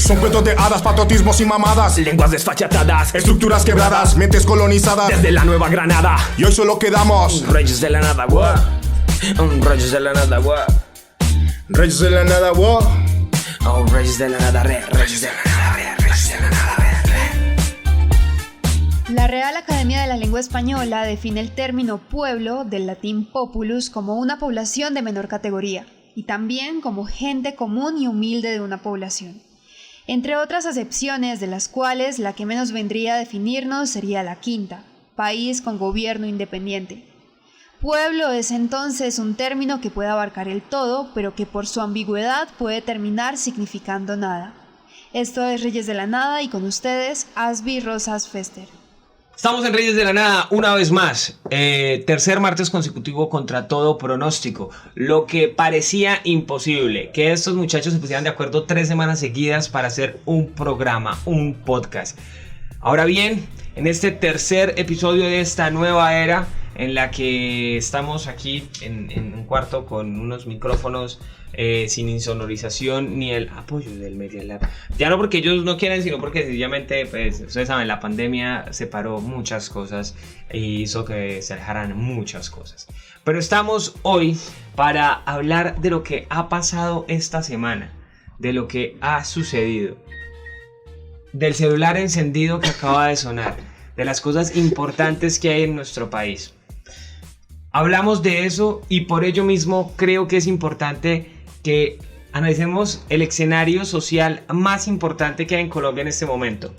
Son cuentos de hadas, patriotismos y mamadas. Lenguas desfachatadas, Estructuras quebradas, mentes colonizadas. desde la Nueva Granada. Y hoy solo quedamos Reyes de la nada, wow. Reyes de la nada, wow. reyes de la nada, wow. Oh, reyes de la nada, reyes de la nada, reyes de la nada, La Real Academia de la Lengua Española define el término pueblo, del latín populus, como una población de menor categoría, y también como gente común y humilde de una población. Entre otras acepciones, de las cuales la que menos vendría a definirnos sería la quinta, país con gobierno independiente. Pueblo es entonces un término que puede abarcar el todo, pero que por su ambigüedad puede terminar significando nada. Esto es Reyes de la Nada y con ustedes, Asby Rosas Fester. Estamos en Reyes de la Nada una vez más, tercer martes consecutivo contra todo pronóstico. Lo que parecía imposible, que estos muchachos se pusieran de acuerdo 3 semanas seguidas para hacer un programa, un podcast. Ahora bien, en este tercer episodio de esta nueva era, en la que estamos aquí en un cuarto con unos micrófonos sin insonorización ni el apoyo del Media Lab. Ya no porque ellos no quieren, sino porque sencillamente, pues, ustedes saben, la pandemia separó muchas cosas e hizo que se alejaran muchas cosas. Pero estamos hoy para hablar de lo que ha pasado esta semana, de lo que ha sucedido, del celular encendido que acaba de sonar, de las cosas importantes que hay en nuestro país. Hablamos de eso y por ello mismo creo que es importante que analicemos el escenario social más importante que hay en Colombia en este momento,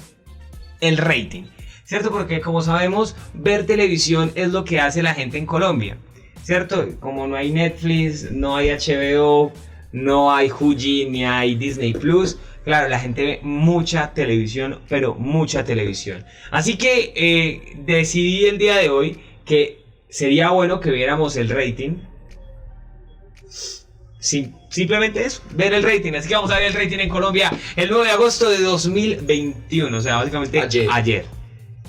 el rating, ¿cierto? Porque como sabemos, ver televisión es lo que hace la gente en Colombia, ¿cierto? Como no hay Netflix, no hay HBO, no hay Fuji, ni hay Disney Plus, claro, la gente ve mucha televisión, pero mucha televisión. Así que decidí el día de hoy que sería bueno que viéramos el rating. Simplemente eso, ver el rating. Así que vamos a ver el rating en Colombia el 9 de agosto de 2021. O sea, básicamente ayer.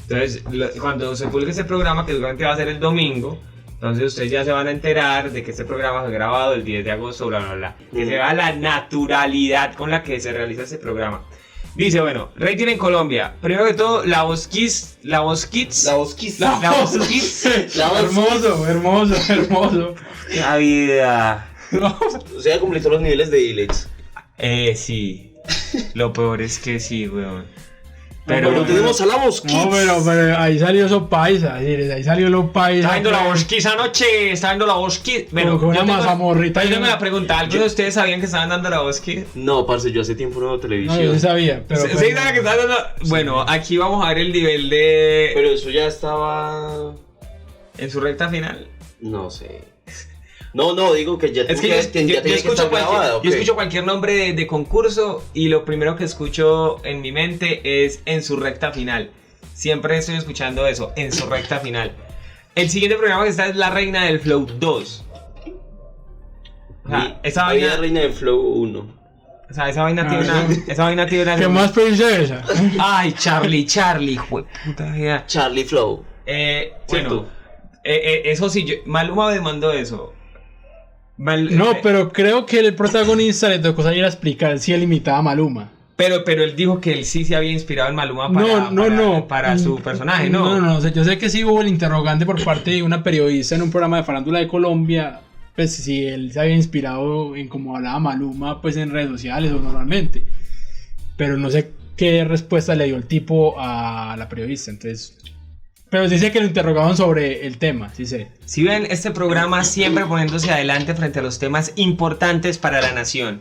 Entonces, cuando se publique este programa, que seguramente va a ser el domingo, entonces ustedes ya se van a enterar de que este programa fue grabado el 10 de agosto, bla, bla, bla. Que se vea la naturalidad con la que se realiza este programa. Dice, bueno, rating en Colombia. Primero que todo, La Voz Kids. Hermoso. La vida. O sea, completó los niveles de ILEX. Sí. Lo peor es que sí, weón. Pero tenemos a La Voz Kids. No, pero ahí salió eso paisa, ahí salió lo paisa. Está viendo La Voz Kids anoche, está viendo La Voz Kids. Bueno, con una mazamorrita. Yo tengo una pregunta, ¿algunos de ustedes sabían que estaban dando La Voz Kids? No, parce, yo hace tiempo no veo televisión. No, yo sí sabía, pero... ¿Sí saben que estaban dando? Bueno, aquí vamos a ver el nivel de... Pero eso ya estaba... ¿En su recta final? No sé. No, digo que ya es que tenía que estar grabada. Yo escucho cualquier nombre de concurso y lo primero que escucho en mi mente es en su recta final. Siempre estoy escuchando eso, en su recta final. El siguiente programa que está es La Reina del Flow 2. O sea, esa vaina... La Reina del Flow 1. O sea, esa vaina tiene una... ¿Qué más princesa? Ay, Charlie, puta vida. Charlie Flow. Bueno, eso sí, Maluma me mandó eso. No, pero creo que el protagonista le tocó salir a explicar si él imitaba a Maluma. Pero él dijo que él sí se había inspirado en Maluma para su personaje, ¿no? No, yo sé que sí hubo el interrogante por parte de una periodista en un programa de farándula de Colombia, pues si él se había inspirado en cómo hablaba Maluma, pues en redes sociales o normalmente. Pero no sé qué respuesta le dio el tipo a la periodista, entonces... Pero dice que lo interrogaban sobre el tema, sí sé. Si ven este programa siempre poniéndose adelante frente a los temas importantes para la nación.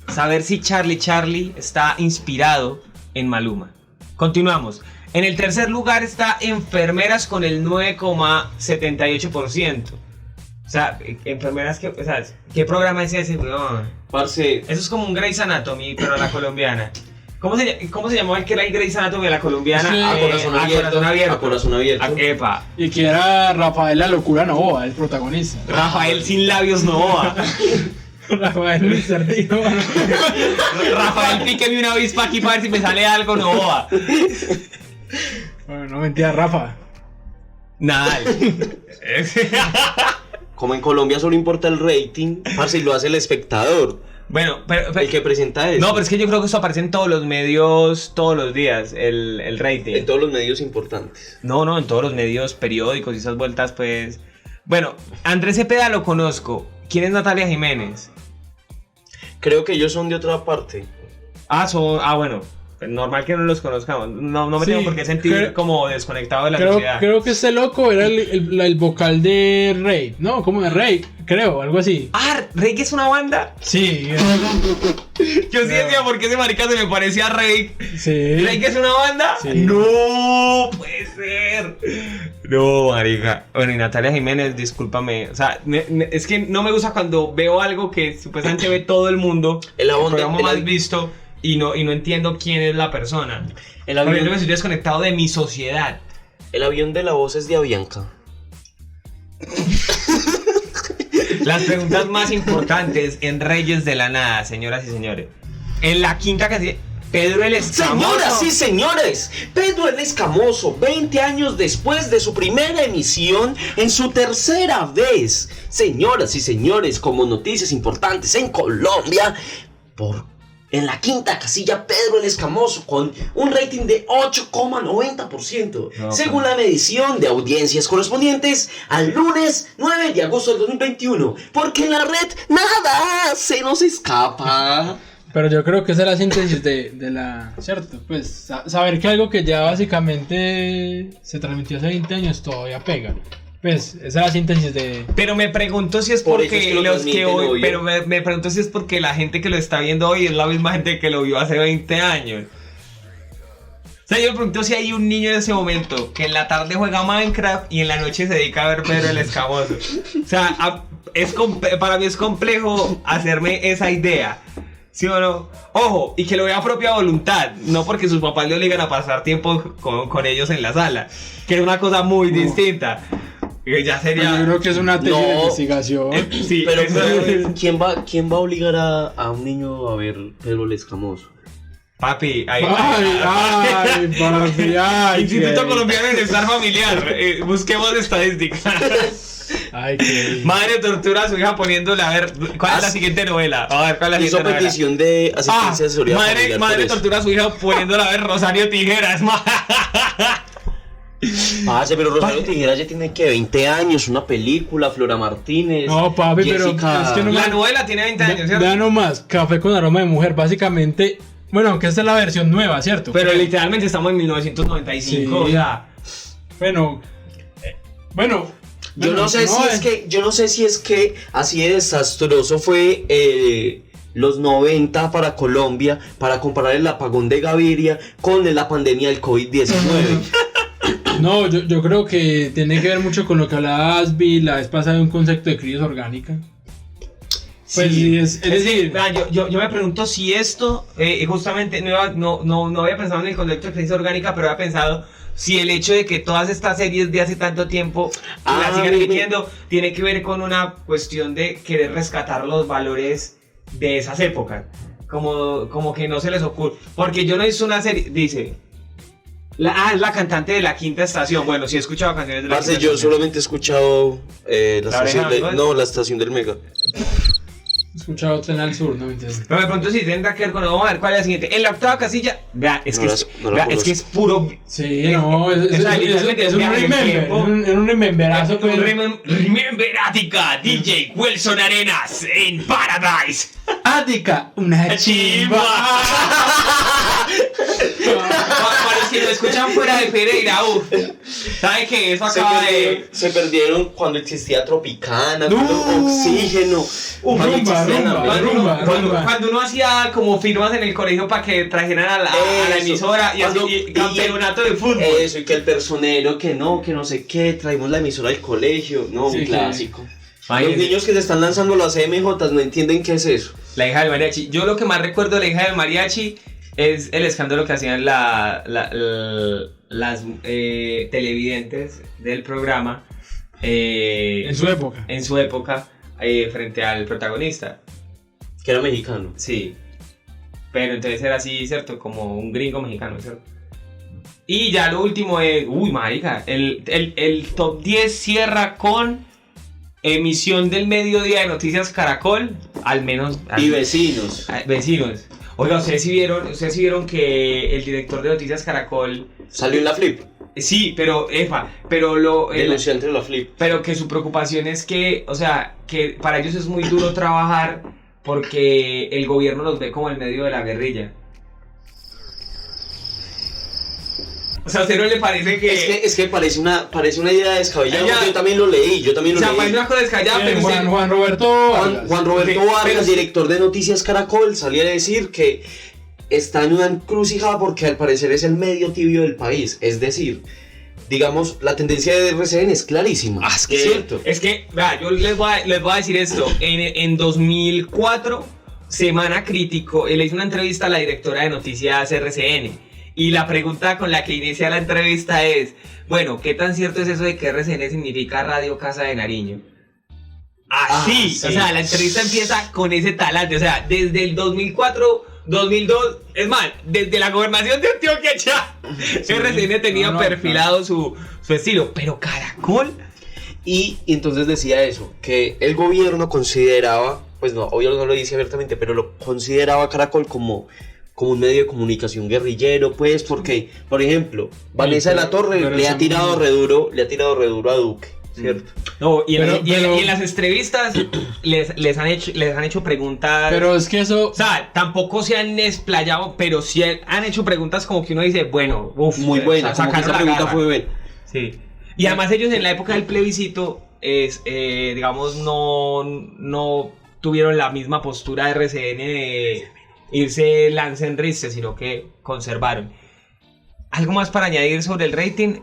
Saber si Charlie está inspirado en Maluma. Continuamos. En el tercer lugar está Enfermeras con el 9,78%. O sea, enfermeras que... O sea, ¿qué programa es ese, weón? Parce. Eso es como un Grey's Anatomy, pero a la colombiana. ¿Cómo se llamaba el que era el Grey's Anatomy de la colombiana? Sí, A corazón abierto. Epa. Y que era Rafael La Locura Novoa, el protagonista. Rafael Sin Labios Novoa. Rafael Luis Cerdino. Rafael, píqueme una avispa aquí para ver si me sale algo Novoa. Bueno, no mentira, Rafa. Nada. Como en Colombia solo importa el rating, parce, y lo hace el espectador. Bueno, pero El que presenta eso. no, pero es que yo creo que eso aparece en todos los medios todos los días, el rating. En todos los medios importantes. No, en todos los medios periódicos y esas vueltas, pues. Bueno, Andrés Cepeda lo conozco. ¿Quién es Natalia Jiménez? Creo que ellos son de otra parte. Bueno. Normal que no los conozcamos. No me Sí, tengo por qué sentir creo- como desconectado de la sociedad. Creo que este loco era el vocal de Rey. No, como de Rey, creo, algo así. Ah, ¿Rey es una banda? Sí, Yo sí decía, ¿por qué ese marica se me parecía a Rey? sí. ¿Rey es una banda? Sí. No, puede ser. No, marica. Bueno, y Natalia Jiménez, discúlpame. O sea, es que no me gusta cuando veo algo que supuestamente ve todo el mundo. El programa más visto. Y no entiendo quién es la persona. El Porque yo avión, me estoy desconectado de mi sociedad. el avión de la voz es de Avianca. Las preguntas más importantes en Reyes de la Nada, señoras y señores. En la quinta casilla, Pedro el Escamoso. Señoras y señores, Pedro el Escamoso, 20 años después de su primera emisión, en su tercera vez. Señoras y señores, como noticias importantes en Colombia, en la quinta casilla, Pedro el Escamoso, con un rating de 8,90%, No, según la medición de audiencias correspondientes al lunes 9 de agosto del 2021. Porque en la red nada se nos escapa. Pero yo creo que esa es la síntesis de la... ¿Cierto? Pues saber que algo que ya básicamente se transmitió hace 20 años todavía pega. Pues esa es la síntesis de... Pero me pregunto si es Por eso porque es que lo los que transmiten hoy. hoy. Pero me pregunto si es porque la gente que lo está viendo hoy es la misma gente que lo vio hace 20 años. O sea, yo me pregunto si hay un niño en ese momento que en la tarde juega Minecraft y en la noche se dedica a ver Pedro el Escamoso. O sea, para mí es complejo hacerme esa idea. ¿Sí o no? Ojo, y que lo vea a propia voluntad, no porque sus papás le obligan a pasar tiempo con ellos en la sala, que es una cosa muy distinta. Que ya sería. Yo creo que es una tesis de No. investigación. Sí, Pero, eso- ¿quién va a obligar a un niño a ver Pedro el Escamoso? Papi, ahí. Ay, papi, ay. Instituto qué- Colombiano de Bienestar Familiar. Busquemos estadísticas. Ay, qué... Madre tortura a su hija poniéndole a ver. ¿Cuál es la siguiente novela? A ver, ¿cuál es la Hizo siguiente novela? petición de asistencia de seguridad familiar por madre eso. tortura a su hija poniéndola a ver Rosario Tijeras. Pero Rosario Tijeras ya tiene que 20 años, una película, Flora Martínez. No, papi, pero Jessica- es que no La novela tiene 20 años, ¿cierto? Vean nomás, Café con aroma de mujer, básicamente... Bueno, aunque esta es la versión nueva, ¿cierto? Pero literalmente estamos en 1995, Sí. o sea. Bueno... Yo no sé si es que así de desastroso fue los 90 para Colombia, para comparar el apagón de Gaviria con la pandemia del COVID-19. No, yo creo que tiene que ver mucho con lo que hablaba Asby la vez pasada de un concepto de crisis orgánica. Pues sí, es decir... Vean, yo me pregunto si esto, justamente, no había pensado en el concepto de crisis orgánica, pero había pensado si el hecho de que todas estas series de hace tanto tiempo las sigan emitiendo tiene que ver con una cuestión de querer rescatar los valores de esas épocas. Como que no se les ocurre. Porque yo no hice una serie, dice... es la cantante de La Quinta Estación. Bueno, sí he escuchado canciones de La Parce, Quinta yo Estación. solamente he escuchado la estación del Mega. He escuchado Tren al Sur, no me entiendes. Pero de pronto sí tendrá que ver con... Vamos a ver cuál es la siguiente. En la octava casilla... Vea, es No que, las- no las vea, es conozco. que es puro... Sí, no, es un remember, es un rememberazo. Es un rememberática, DJ Wilson Arenas en Paradise. Ática, una chimba. Para los que lo escuchan fuera de Pereira, ¿sabe que eso acaba de... Se perdieron cuando existía Tropicana, Oxígeno. Cuando existía Cuando uno hacía como firmas en el colegio para que trajeran a la Eso. emisora y Cuando- así campeonato de fútbol. Eso, y que el personero, que no sé qué, traemos la emisora del colegio. No, Sí, un sí. clásico. Imagínense. Los niños que se están lanzando las CMJ no entienden qué es eso. La hija del mariachi. Yo lo que más recuerdo de la hija del mariachi es el escándalo que hacían las televidentes del programa En su época. frente al protagonista. Que era mexicano. Sí. Pero entonces era así, ¿cierto? Como un gringo mexicano, ¿cierto? Y ya lo último es... Uy, marica. El top 10 cierra con emisión del mediodía de Noticias Caracol. al menos... Y vecinos. Vecinos. Oiga, ustedes sí vieron que el director de Noticias Caracol... Salió en la Flip. Sí, pero Denunciante de la Flip. pero que su preocupación es que, o sea, que para ellos es muy duro trabajar porque el gobierno los ve como en medio de la guerrilla. O sea, ¿a usted no le parece que...? Es que parece una idea descabellada. Ya. Yo también lo leí. O sea, parece una cosa descabellada, pero Juan Roberto Vargas. Juan Roberto Vargas, pero- director de Noticias Caracol, salía a decir que está en una encrucijada porque al parecer es el medio tibio del país. Es decir, digamos, la tendencia de RCN es clarísima. Es que, ¿cierto? vea, yo les voy a decir esto. En 2004, Semana Crítico, le hizo una entrevista a la directora de Noticias RCN. Y la pregunta con la que inicia la entrevista es, bueno, ¿qué tan cierto es eso de que RCN significa Radio Casa de Nariño? Así, sí. o sea, la entrevista empieza con ese talante, o sea, desde el 2004, 2002, es más, desde la gobernación de Antioquia ya, RCN tenía perfilado su estilo, pero Caracol... Y entonces decía eso, que el gobierno consideraba, pues no, obvio no lo dice abiertamente, pero lo consideraba Caracol como un medio de comunicación guerrillero, pues, porque, por ejemplo, Vanessa de la Torre pero le ha eso tirado re duro a Duque, ¿cierto? No, y Pero- en las entrevistas les han hecho preguntas... Pero es que eso... O sea, tampoco se han explayado, pero sí han hecho preguntas como que uno dice, bueno, Muy buena, como que sacaron esa la pregunta garra. fue buena. Sí. Y además ellos en la época del plebiscito, digamos, no tuvieron la misma postura de RCN de irse lance-enriste, sino que conservaron. ¿Algo más para añadir sobre el rating?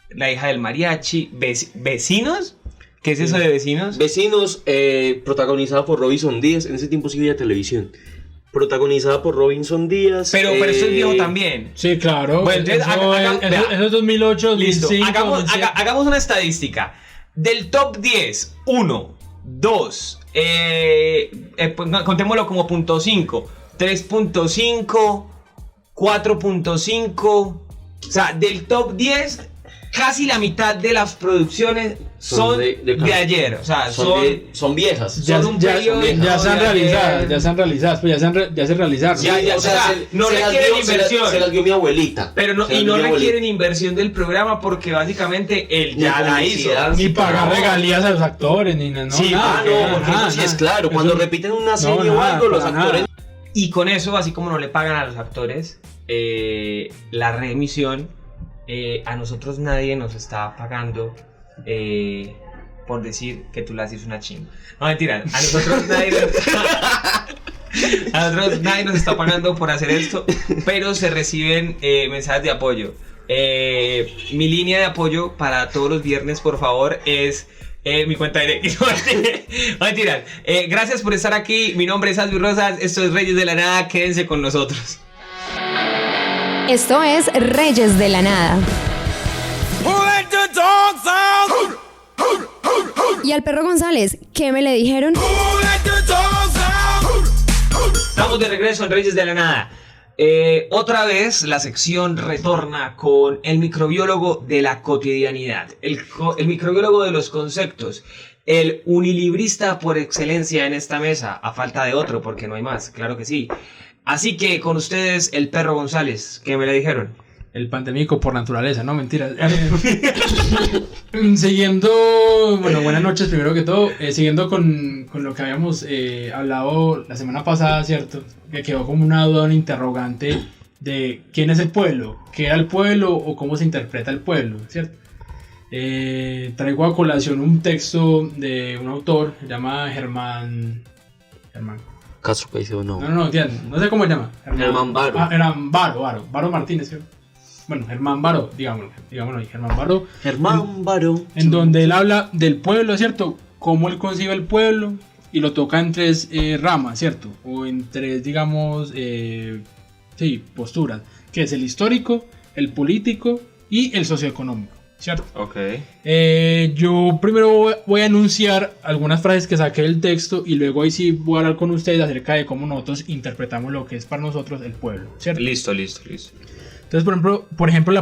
La hija del mariachi, ¿Vecinos? ¿Qué es eso de Vecinos? Vecinos, protagonizada por Robinson Díaz, en ese tiempo sí veía televisión. Protagonizada por Robinson Díaz. Pero esto es viejo también. Sí, claro. Bueno, entonces, Eso es 2008, Listo, 2005, hagamos 2007. hagamos una estadística. Del top 10, 1, 2, contémoslo como punto 5, 3.5, 4.5. O sea, del top 10, casi la mitad de las producciones son de ayer. O sea, son viejas. Ya, son un ya, periodo ya se han de realizado, ayer. ya se han realizado, pues ya se realizaron. Ya, Sí, o sea, no se las requieren dio- inversión. Se las dio mi abuelita. Pero no, Se las y dio no mi abuelita. requieren inversión del programa porque básicamente él ya la hizo. publicidad. Ni pagar No. regalías a los actores, ni nada. Sí, nada, No, porque nada, eso sí es nada. claro. Cuando Eso- repiten una no, serie o nada, algo, los para actores. nada. Y con eso, así como no le pagan a los actores, la reemisión, a nosotros nadie nos está pagando por decir que tú la haces una chimba. No, mentira, a nosotros nadie nos está pagando por hacer esto, pero se reciben mensajes de apoyo. Mi línea de apoyo para todos los viernes, por favor, es... mi cuenta directa. Mentira. Gracias por estar aquí. Mi nombre es Alvin Rosas. Esto es Reyes de la Nada. Quédense con nosotros. Esto es Reyes de la Nada. Y al perro González, ¿qué me le dijeron? Estamos de regreso en Reyes de la Nada. Otra vez la sección retorna con el microbiólogo de la cotidianidad, el microbiólogo de los conceptos, el unilibrista por excelencia en esta mesa, a falta de otro porque no hay más, claro que sí. Así que con ustedes el perro González, ¿qué me le dijeron? El pandémico por naturaleza, no, mentira. Siguiendo, bueno, buenas noches primero que todo. Siguiendo con lo que habíamos hablado la semana pasada, ¿cierto? Que quedó como una duda, un interrogante de quién es el pueblo, qué era el pueblo o cómo se interpreta el pueblo, ¿cierto? Traigo a colación un texto de un autor, se llama Germán Castro Caicedo, no. no sé cómo se llama. Germán Baro. Germán Baro Martínez, ¿cierto? Bueno, Germán Baro, digámoslo ahí, Germán Baro. Germán Baro. En donde él habla del pueblo, ¿cierto? Cómo él concibe el pueblo y lo toca en tres ramas, ¿cierto? O en tres, digamos, posturas, que es el histórico, el político y el socioeconómico, ¿cierto? Ok. Yo primero voy a enunciar algunas frases que saqué del texto y luego ahí sí voy a hablar con ustedes acerca de cómo nosotros interpretamos lo que es para nosotros el pueblo, ¿cierto? Listo. Entonces, por ejemplo,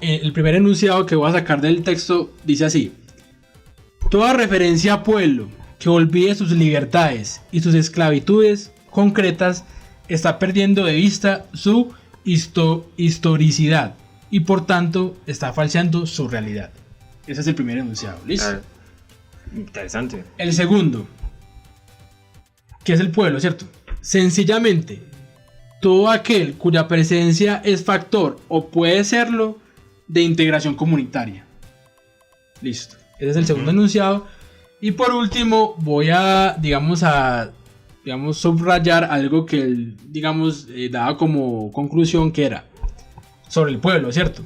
el primer enunciado que voy a sacar del texto dice así: toda referencia a pueblo que olvide sus libertades y sus esclavitudes concretas está perdiendo de vista su historicidad y por tanto está falseando su realidad. Ese es el primer enunciado, ¿listo? Interesante. El segundo, que es el pueblo, ¿cierto? Sencillamente, todo aquel cuya presencia es factor o puede serlo de integración comunitaria. Listo. Ese es el segundo enunciado. Y por último, voy a, digamos, subrayar algo que él, daba como conclusión, que era sobre el pueblo, ¿cierto?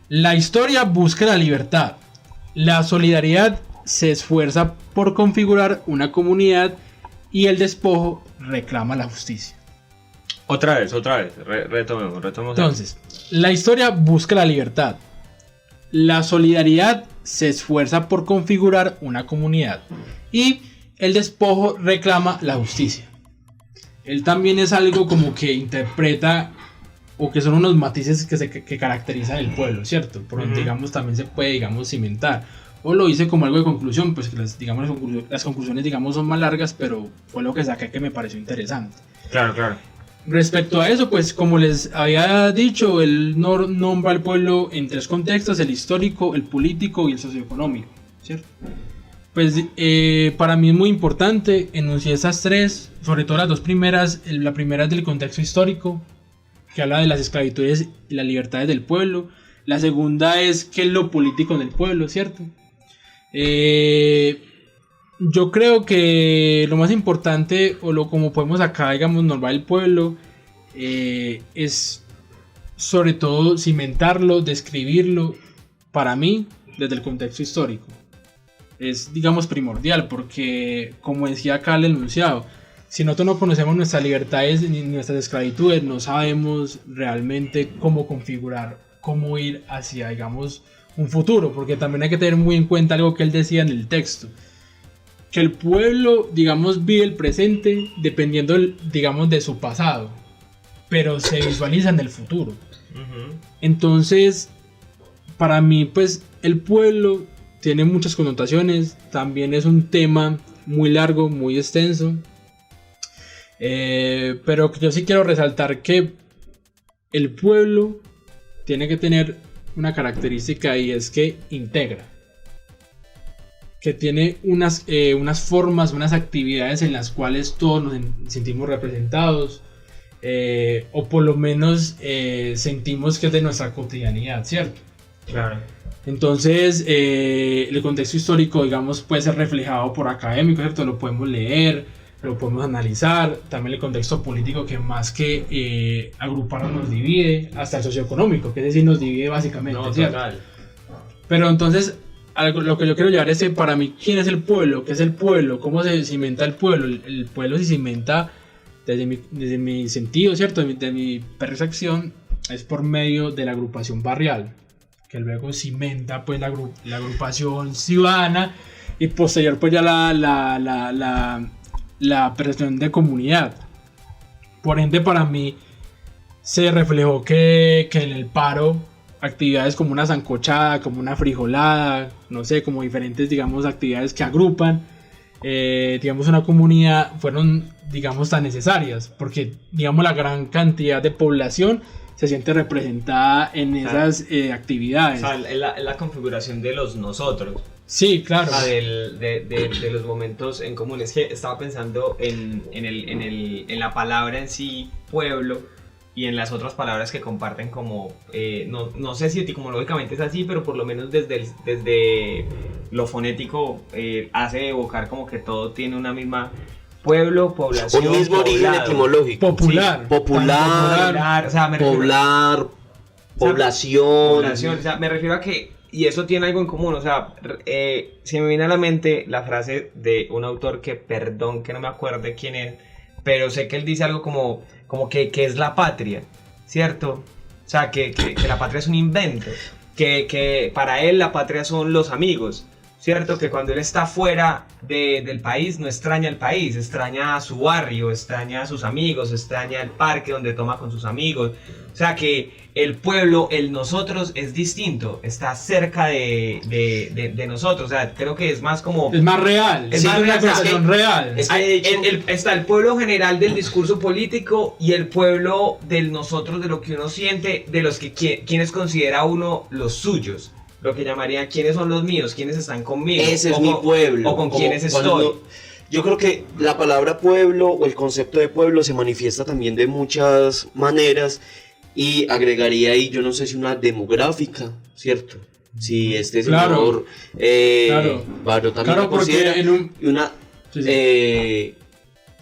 La historia busca la libertad. La solidaridad se esfuerza por configurar una comunidad y el despojo reclama la justicia. Otra vez, retomemos. Entonces, la historia busca la libertad. La solidaridad se esfuerza por configurar una comunidad y el despojo reclama la justicia. Él también es algo como que interpreta o que son unos matices que caracterizan el pueblo, ¿cierto? Por donde también se puede cimentar. O lo hice como algo de conclusión, pues que las conclusiones son más largas, pero fue lo que saqué que me pareció interesante. Claro. Respecto a eso, pues como les había dicho, él nombra al pueblo en 3 contextos: el histórico, el político y el socioeconómico, ¿cierto? Pues para mí es muy importante enunciar esas 3, sobre todo las 2 primeras. La primera es del contexto histórico, que habla de las esclavitudes y las libertades del pueblo. La segunda es qué es lo político del pueblo, ¿cierto? Yo creo que lo más importante, como podemos acá, nombrar el pueblo, es sobre todo cimentarlo, describirlo, para mí, desde el contexto histórico. Es, primordial, porque, como decía acá el enunciado, si nosotros no conocemos nuestras libertades ni nuestras esclavitudes, no sabemos realmente cómo configurar, cómo ir hacia, un futuro, porque también hay que tener muy en cuenta algo que él decía en el texto, que el pueblo, vive el presente dependiendo, de su pasado, pero se visualiza en el futuro. Entonces, para mí, pues, el pueblo tiene muchas connotaciones, también es un tema muy largo, muy extenso, pero yo sí quiero resaltar que el pueblo tiene que tener una característica, y es que integra, que tiene unas formas, unas actividades en las cuales todos nos sentimos representados, o por lo menos sentimos que es de nuestra cotidianidad, ¿cierto? Claro. Entonces, el contexto histórico, puede ser reflejado por académicos, ¿cierto? Lo podemos leer, lo podemos analizar. También el contexto político, que más que agruparnos nos divide, hasta el socioeconómico, que es decir, nos divide básicamente, ¿cierto? Total. Pero entonces, lo que yo quiero llevar es, para mí, ¿quién es el pueblo? ¿Qué es el pueblo? ¿Cómo se cimenta el pueblo? El pueblo se cimenta desde mi sentido, ¿cierto? De mi percepción, es por medio de la agrupación barrial, que luego cimenta, pues, la agrupación ciudadana, y posterior, pues, ya la percepción de comunidad. Por ende, para mí se reflejó que en el paro, actividades como una sancochada, como una frijolada, no sé, como diferentes, actividades que agrupan, una comunidad, fueron, tan necesarias, porque, la gran cantidad de población se siente representada en esas actividades. O sea, es la configuración de los nosotros. Sí, claro. O sea, de los momentos en común. Es que estaba pensando en la palabra en sí, pueblo, y en las otras palabras que comparten, como, no sé si etimológicamente es así, pero por lo menos desde lo fonético hace evocar como que todo tiene una misma... Pueblo, población, un mismo origen etimológico. Popular. Sí, popular, o sea, población. O sea, me refiero a que, y eso tiene algo en común, o sea, se me viene a la mente la frase de un autor que, perdón que no me acuerde quién es, pero sé que él dice algo como que es la patria, ¿cierto? O sea, que la patria es un invento, que para él la patria son los amigos. O ¿cierto? Que cuando él está fuera del país, no extraña el país, extraña su barrio, extraña a sus amigos, extraña el parque donde toma con sus amigos. O sea que el pueblo, el nosotros es distinto, está cerca de nosotros. O sea, creo que es más como... Es más real, Es sí, más es una real, conversación real. Es que está el pueblo general del discurso político y el pueblo del nosotros, de lo que uno siente, de los que quienes considera uno los suyos. Lo que llamaría quiénes son los míos, quiénes están conmigo. ese es o mi con- pueblo. O con Como quiénes cuando estoy. yo creo que la palabra pueblo o el concepto de pueblo se manifiesta también de muchas maneras y agregaría ahí, yo no sé si una demográfica, ¿cierto? Si este Claro. señor Claro. Baro también Claro, lo porque considera, en un... y una Sí, sí.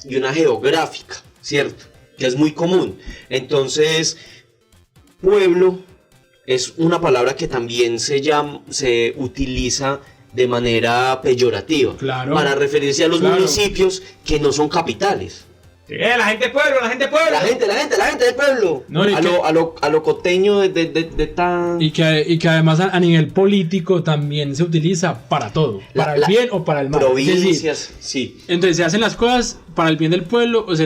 y una geográfica, ¿cierto? Que es muy común. Entonces, pueblo es una palabra que también se utiliza de manera peyorativa Claro. para referirse a los Claro. municipios que no son capitales. Sí, la gente pueblo, la gente pueblo. La gente del pueblo. No, y a, que- lo coteño de tan... Y que además a nivel político también se utiliza para todo, para el bien o para el mal. Es decir, provincias, sí. entonces se hacen las cosas para el bien del pueblo o se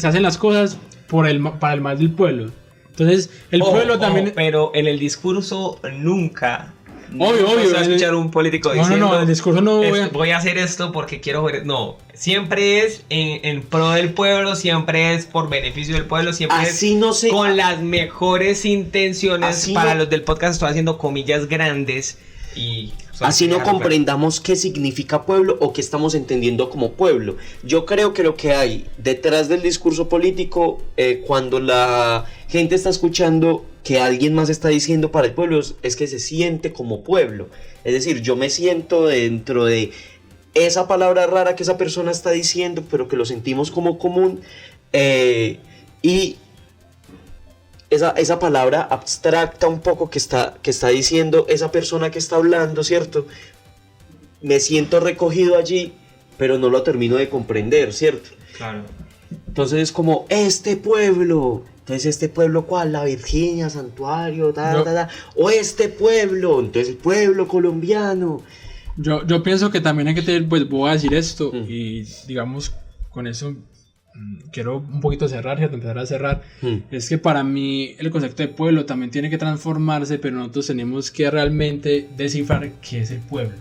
hacen las cosas para el mal del pueblo. Entonces el Ojo, pueblo también... ojo, pero en el discurso nunca. Obvio, no vas a en el- escuchar un político No, no, diciendo. no, el discurso no Voy a hacer esto porque quiero ver. No, siempre es en pro del pueblo, siempre es por beneficio del pueblo, siempre Así es no se... con las mejores intenciones. Así Para no- los del podcast estoy haciendo comillas grandes y Así no claro. comprendamos qué significa pueblo o qué estamos entendiendo como pueblo. Yo creo que lo que hay detrás del discurso político, cuando la gente está escuchando que alguien más está diciendo para el pueblo, es que se siente como pueblo. Es decir, yo me siento dentro de esa palabra rara que esa persona está diciendo, pero que lo sentimos como común. Y esa palabra abstracta un poco que está diciendo esa persona que está hablando, ¿cierto? Me siento recogido allí, pero no lo termino de comprender, ¿cierto? Claro. Entonces es como, este pueblo. Entonces, ¿este pueblo cuál? La Virginia, Santuario, No. o este pueblo, entonces el pueblo colombiano. Yo pienso que también hay que tener, pues voy a decir esto Mm. y digamos con eso quiero un poquito cerrar, ¿cierto? Empezar a cerrar. Es que para mí el concepto de pueblo también tiene que transformarse, pero nosotros tenemos que realmente descifrar qué es el pueblo.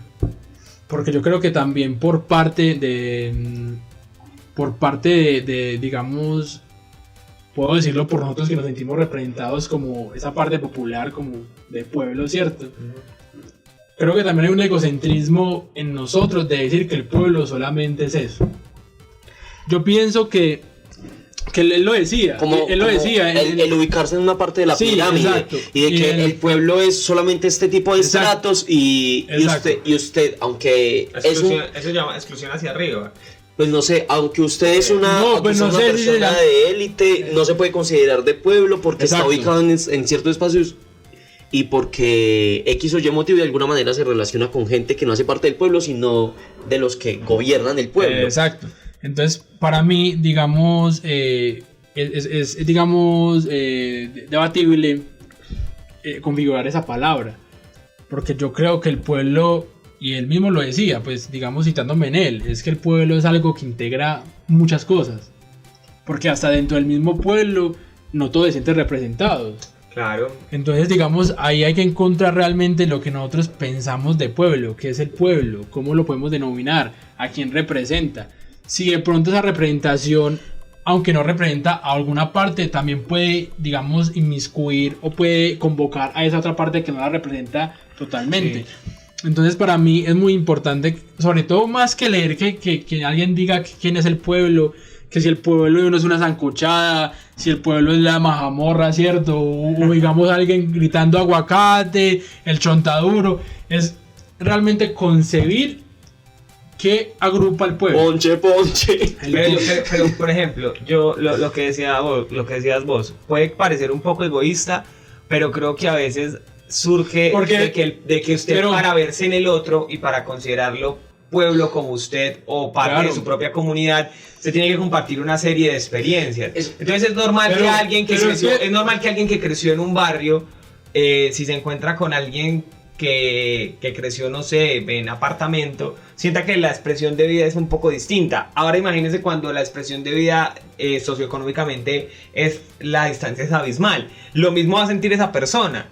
Porque yo creo que también por parte de digamos, puedo decirlo por nosotros que nos sentimos representados como esa parte popular, como de pueblo, ¿cierto? Creo que también hay un egocentrismo en nosotros de decir que el pueblo solamente es eso. Yo pienso que él lo decía, él lo decía. El ubicarse en una parte de la Sí, pirámide. exacto. Y de Y que el- el pueblo es solamente este tipo de Exacto. estratos y Exacto. usted, aunque es un... Eso se llama exclusión hacia arriba. Pues no sé, aunque usted es una, No, aunque pues sea no una sé si se persona llama- de élite, no se puede considerar de pueblo porque Exacto. está ubicado en ciertos espacios y porque X o Y motivo de alguna manera se relaciona con gente que no hace parte del pueblo, sino de los que gobiernan el pueblo. Exacto. Entonces, para mí, digamos, es digamos, debatible configurar esa palabra. Porque yo creo que el pueblo, y él mismo lo decía, pues digamos citándome en él, es que el pueblo es algo que integra muchas cosas. Porque hasta dentro del mismo pueblo no todos se sienten representados. Claro. Entonces, digamos, ahí hay que encontrar realmente lo que nosotros pensamos de pueblo, qué es el pueblo, cómo lo podemos denominar, a quién representa. Si de pronto esa representación, aunque no representa a alguna parte, también puede, digamos, inmiscuir o puede convocar a esa otra parte que no la representa totalmente. Sí. Entonces, para mí es muy importante, sobre todo más que leer que alguien diga quién es el pueblo, que si el pueblo de uno es una sancochada, si el pueblo es la majamorra, ¿cierto? O digamos alguien gritando aguacate, el chontaduro. Es realmente concebir qué agrupa al pueblo. Ponche. Pero, por ejemplo, yo lo que decías vos, puede parecer un poco egoísta, pero creo que a veces surge Porque- de que usted, pero- para verse en el otro y para considerarlo pueblo como usted o parte Claro. de su propia comunidad, se tiene que compartir una serie de experiencias. Entonces es normal Pero- que alguien que pero creció, es que- es normal que alguien que creció en un barrio, si se encuentra con alguien que creció, no sé, en apartamento, sienta que la expresión de vida es un poco distinta. Ahora imagínense cuando la expresión de vida socioeconómicamente la distancia es abismal. Lo mismo va a sentir esa persona.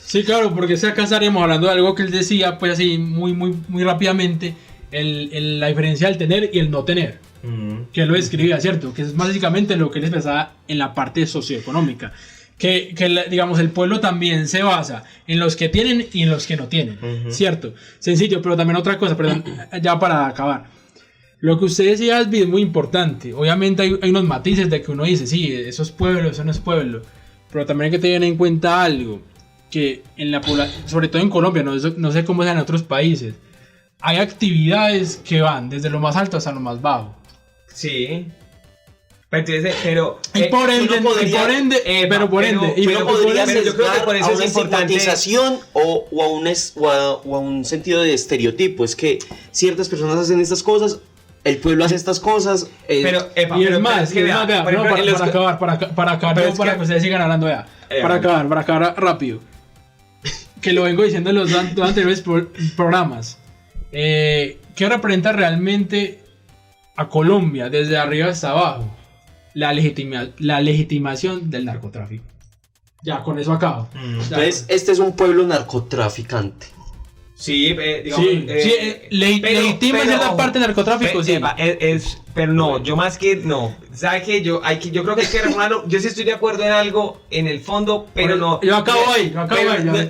Sí, claro, porque acá estaríamos hablando de algo que él decía, pues así, muy rápidamente, la diferencia del tener y el no tener. Que él lo describía, ¿cierto? Que es básicamente lo que él expresaba en la parte socioeconómica. Digamos, el pueblo también se basa en los que tienen y en los que no tienen, ¿cierto? Sencillo, pero también otra cosa, perdón, ya para acabar. Lo que usted decía es muy importante. Obviamente hay unos matices de que uno dice, sí, eso es pueblo, eso no es pueblo. Pero también hay que tener en cuenta algo, que en la población, sobre todo en Colombia, no sé cómo sea en otros países, hay actividades que van desde lo más alto hasta lo más bajo. Sí. Pero por ende, yo creo que por eso a una estigmatización o a un sentido de estereotipo. Es que ciertas personas hacen estas cosas, el pueblo hace estas cosas. Para acabar, que ustedes sigan hablando, para acabar rápido. Que lo vengo diciendo en los dos anteriores programas. ¿Qué representa realmente a Colombia desde arriba hasta abajo? La legitimación del narcotráfico. Ya, con eso acabo. Entonces, este es un pueblo narcotraficante. Sí, digamos, legitima esa parte del narcotráfico, sí. Pero no, yo más que no. ¿Sabes qué? Yo creo que hay que reformarlo. Yo sí estoy de acuerdo en algo en el fondo, pero no. Yo acabo ahí.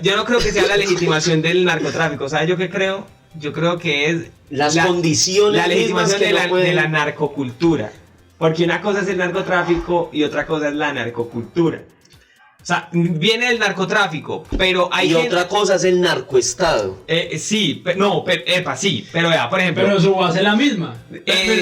Yo no creo que sea la legitimación del narcotráfico. ¿Sabes yo qué creo? Yo creo que es las condiciones, la legitimación de la narcocultura. Porque una cosa es el narcotráfico y otra cosa es la narcocultura. O sea, viene el narcotráfico, pero hay otra cosa es el narcoestado. Sí, pero vea, por ejemplo. Pero su base es la misma.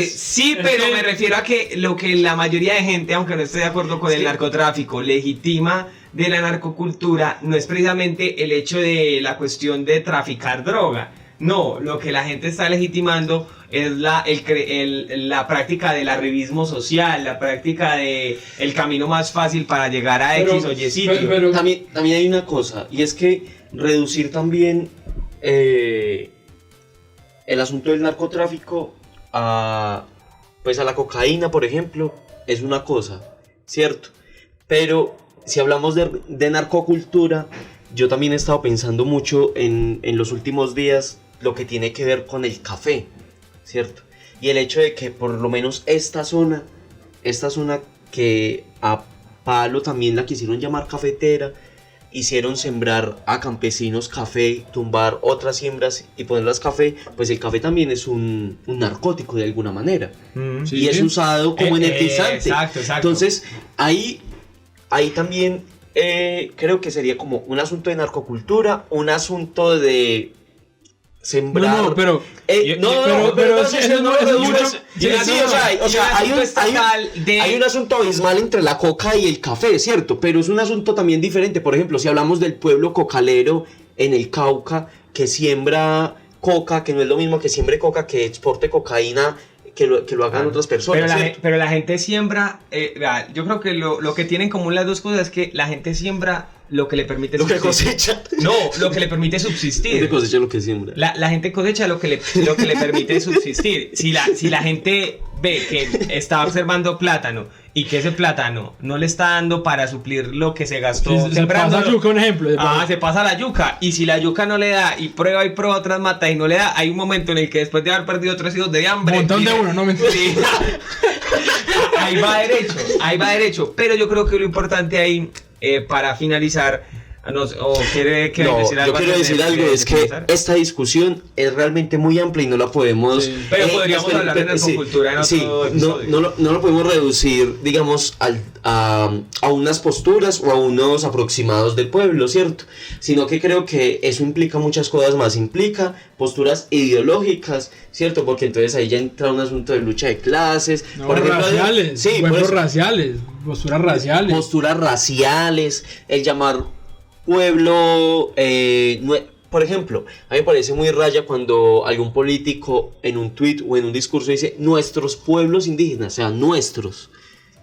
Sí, pero me refiero a que lo que la mayoría de gente, aunque no esté de acuerdo con el narcotráfico, legitima de la narcocultura, no es precisamente el hecho de la cuestión de traficar droga. No, lo que la gente está legitimando es la práctica del arribismo social, la práctica de el camino más fácil para llegar a X o Y sitio. Pero también hay una cosa, y es que reducir también el asunto del narcotráfico a la cocaína, por ejemplo, es una cosa, ¿cierto? Pero si hablamos de narcocultura, yo también he estado pensando mucho en los últimos días lo que tiene que ver con el café, ¿cierto? Y el hecho de que por lo menos esta zona que a palo también la quisieron llamar cafetera, hicieron sembrar a campesinos café, tumbar otras siembras y ponerlas café, pues el café también es un narcótico de alguna manera. Y es usado como energizante. Exacto. Entonces, ahí también creo que sería como un asunto de narcocultura, un asunto de sembrar. Hay un asunto abismal entre la coca y el café, ¿cierto? Pero es un asunto también diferente. Por ejemplo, si hablamos del pueblo cocalero en el Cauca, que siembra coca, que no es lo mismo que siembre coca que exporte cocaína, que lo hagan otras personas. Pero la gente siembra, yo creo que lo que tienen en común las dos cosas es que la gente siembra lo que le permite subsistir. Lo que cosecha. No, lo que le permite subsistir. La gente cosecha lo que siembra. La gente cosecha lo que le permite subsistir. Si la gente ve que está observando plátano y que ese plátano no le está dando para suplir lo que se gastó se pasa la yuca, un ejemplo. Se pasa la yuca. Y si la yuca no le da y prueba otras matas y no le da, hay un momento en el que después de haber perdido 3 hijos de hambre, montón de uno, no me sí, ahí va derecho. Pero yo creo que lo importante ahí, para finalizar, quiere decir algo. Yo quiero decir algo, es que esta discusión es realmente muy amplia y no la podemos... Sí. Pero podríamos hablar de narcocultura en otro episodio. No lo podemos reducir, digamos, a unas posturas o a unos aproximados del pueblo, ¿cierto? Sino que creo que eso implica muchas cosas más, implica posturas ideológicas, ¿cierto? Porque entonces ahí ya entra un asunto de lucha de clases, por ejemplo, raciales, posturas raciales, el llamar pueblo, por ejemplo, a mí me parece muy raya cuando algún político en un tuit o en un discurso dice nuestros pueblos indígenas, o sea, nuestros.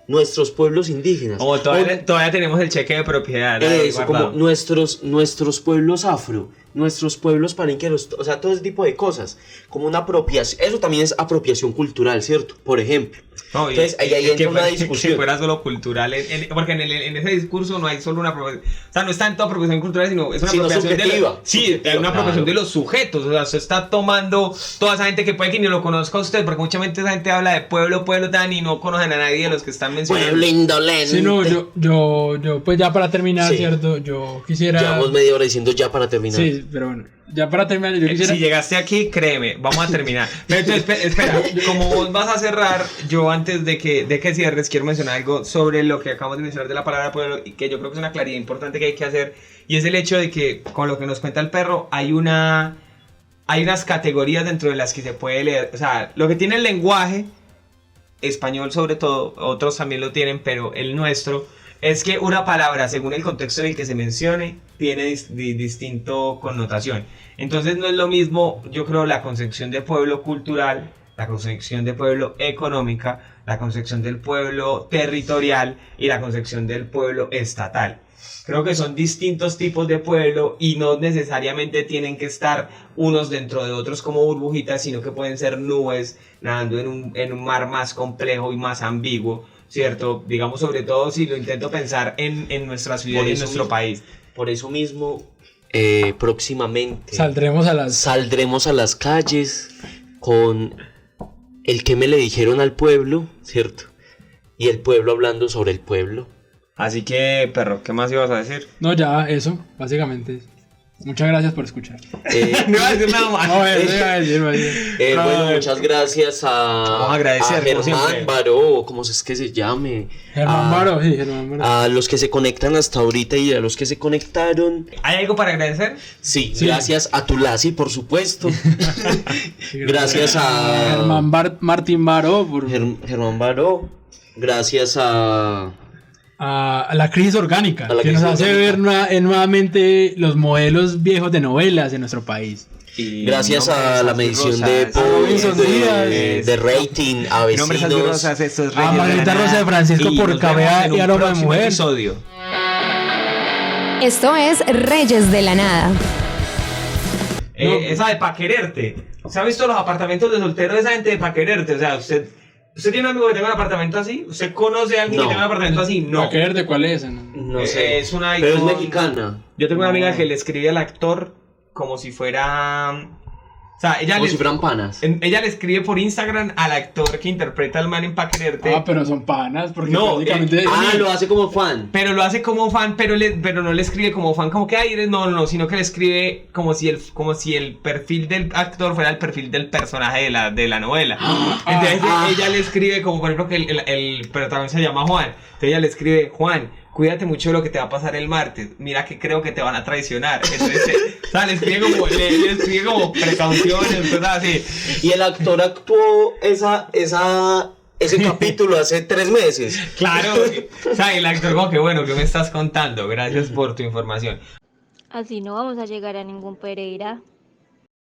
nuestros pueblos indígenas. O todavía tenemos el cheque de propiedad. Ahí Eso, guardado. como nuestros pueblos afro, nuestros pueblos palenqueros, o sea, todo ese tipo de cosas, como una apropiación, eso también es apropiación cultural, ¿cierto? Por ejemplo. No, Entonces, ahí entra una discusión. Que fuera solo cultural, porque en ese discurso no hay solo una apropiación, o sea, no es tanto apropiación cultural, sino es una apropiación subjetiva. Es una apropiación de los sujetos, o sea, se está tomando toda esa gente que puede que ni lo conozca a usted, porque mucha gente habla de pueblo tan y no conocen a nadie de los que están mencionando. Pueblo indolente. Sí, no, yo, pues ya para terminar, Sí. ¿cierto? Yo quisiera... Llevamos media hora diciendo ya para terminar. Sí, pero bueno, ya para terminar, yo quisiera... Si llegaste aquí, créeme, vamos a terminar. Pero entonces, espera, como vos vas a cerrar, yo antes de que cierres, quiero mencionar algo sobre lo que acabamos de mencionar de la palabra pueblo, y que yo creo que es una claridad importante que hay que hacer, y es el hecho de que, con lo que nos cuenta el perro, hay unas categorías dentro de las que se puede leer. O sea, lo que tiene el lenguaje, español sobre todo, otros también lo tienen, pero el nuestro, es que una palabra, según el contexto en el que se mencione, tiene distinto connotación. Entonces no es lo mismo, yo creo, la concepción de pueblo cultural, la concepción de pueblo económica, la concepción del pueblo territorial y la concepción del pueblo estatal. Creo que son distintos tipos de pueblo y no necesariamente tienen que estar unos dentro de otros como burbujitas, sino que pueden ser nubes nadando en un mar más complejo y más ambiguo, ¿cierto? Digamos, sobre todo si lo intento pensar en nuestra ciudad y en nuestro país. Por eso mismo, próximamente Saldremos a las calles con el que me le dijeron al pueblo, ¿cierto? Y el pueblo hablando sobre el pueblo. Así que, perro, ¿qué más ibas a decir? No, ya, eso, básicamente. Muchas gracias por escuchar. No iba a decir nada más. No, eso iba a decir. Bueno, muchas gracias Vamos a agradecer, como siempre. Germán Baró, ¿cómo es que se llame? Germán Baró, sí, Germán Baró. A los que se conectan hasta ahorita y a los que se conectaron. ¿Hay algo para agradecer? Sí, Sí. gracias a Tulasi, por supuesto. Gracias a Martín Baró por Germán Baró. Gracias a la crisis orgánica, A la que nos crisis hace orgánica. ver nuevamente los modelos viejos de novelas en nuestro país. Y Gracias a la medición de Robinson Díaz. de rating, a Mi nombre es Andrés vecinos. Rosas, esto es A Reyes de la Margarita Nada, Rosa de Francisco y por nos Cabea vemos en y un Aroma de próximo Mujer. episodio. Esto es Reyes de la Nada. Esa de Pa' Quererte. ¿Se ha visto los apartamentos de soltero de esa gente de Pa' Quererte? O sea, ¿usted tiene un amigo que tenga un apartamento así? ¿Usted conoce a alguien No. que tenga un apartamento así? No. ¿Para qué de cuál es? No sé. Es una pero es icon- mexicana. Yo tengo una amiga que le escribe al actor como si fuera... O sea, ella Como le, si fueran panas. ella le escribe por Instagram al actor que interpreta al man en Pa' Quererte. Ah, pero son panas, porque No, prácticamente... Lo hace como fan. Pero lo hace como fan, pero no le escribe como fan, como que ay, no, sino que le escribe como si el perfil del actor fuera el perfil del personaje de la novela. Entonces ella le escribe como, por ejemplo, que el protagonista se llama Juan. Entonces ella le escribe, Juan, cuídate mucho de lo que te va a pasar el martes. Mira que creo que te van a traicionar. Entonces, o sea, le escribe como precauciones, cosas así. Y el actor actuó ese capítulo hace 3 meses. Claro. O sea, el actor como que, bueno, ¿qué me estás contando? Gracias por tu información. Así no vamos a llegar a ningún Pereira.